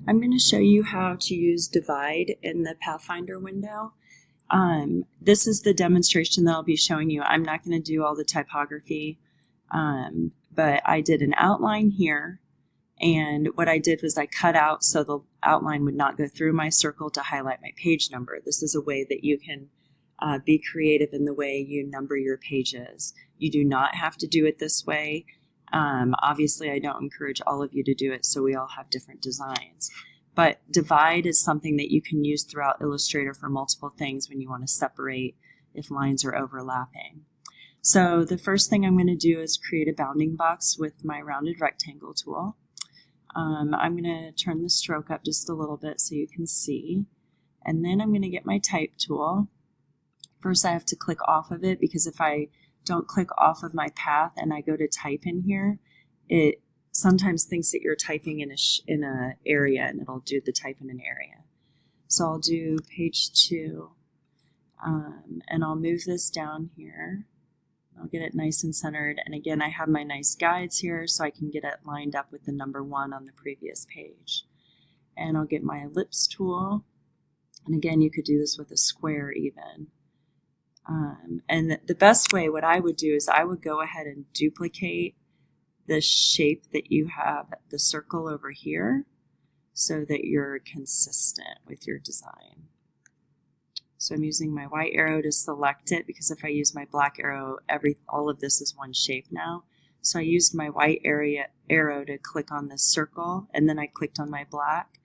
I'm going to show you how to use divide in the Pathfinder window. This is the demonstration that I'll be showing you. I'm not going to do all the typography, but I did an outline here, and what I did was I cut out so the outline would not go through my circle to highlight my page number. This is a way that you can be creative in the way you number your pages. You do not have to do it this way. Obviously, I don't encourage all of you to do it, so we all have different designs. But divide is something that you can use throughout Illustrator for multiple things when you want to separate if lines are overlapping. So the first thing I'm going to do is create a bounding box with my rounded rectangle tool. I'm going to turn the stroke up just a little bit so you can see. And then I'm going to get my type tool. First I have to click off of it, because if I don't click off of my path and I go to type in here, it sometimes thinks that you're typing in a area, and it'll do the type in an area. So I'll do page 2, and I'll move this down here. I'll get it nice and centered, and again I have my nice guides here so I can get it lined up with the number 1 on the previous page. And I'll get my ellipse tool, and again you could do this with a square even. And the best way, what I would do is I would go ahead and duplicate the shape that you have, the circle over here, so that you're consistent with your design. So I'm using my white arrow to select it, because if I use my black arrow, all of this is one shape now. So I used my white arrow to click on this circle, and then I clicked on my black,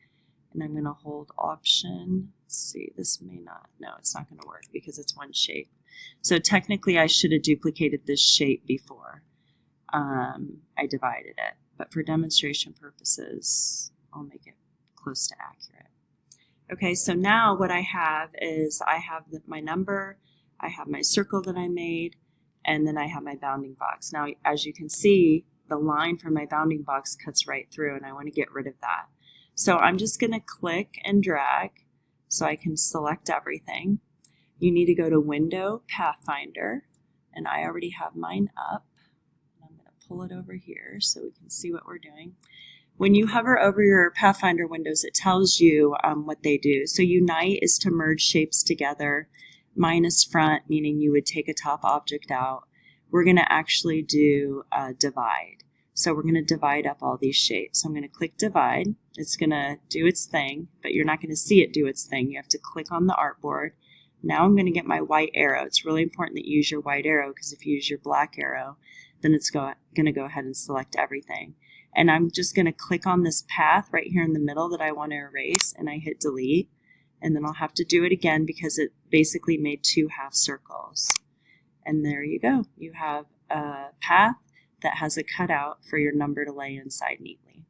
and I'm going to hold Option. Let's see, this may not, no, it's not going to work because it's one shape. So technically I should have duplicated this shape before I divided it, but for demonstration purposes, I'll make it close to accurate. Okay, so now what I have is I have my number, I have my circle that I made, and then I have my bounding box. Now, as you can see, the line from my bounding box cuts right through, and I want to get rid of that. So I'm just going to click and drag so I can select everything. You need to go to Window, Pathfinder, and I already have mine up. I'm going to pull it over here so we can see what we're doing. When you hover over your Pathfinder windows, it tells you what they do. So Unite is to merge shapes together. Minus Front, meaning you would take a top object out. We're going to actually do Divide. So we're going to divide up all these shapes. So I'm going to click Divide. It's going to do its thing, but you're not going to see it do its thing. You have to click on the artboard. Now I'm going to get my white arrow. It's really important that you use your white arrow, because if you use your black arrow, then it's going to go ahead and select everything. And I'm just going to click on this path right here in the middle that I want to erase, and I hit delete. And then I'll have to do it again because it basically made 2 half circles. And there you go. You have a path that has a cutout for your number to lay inside neatly.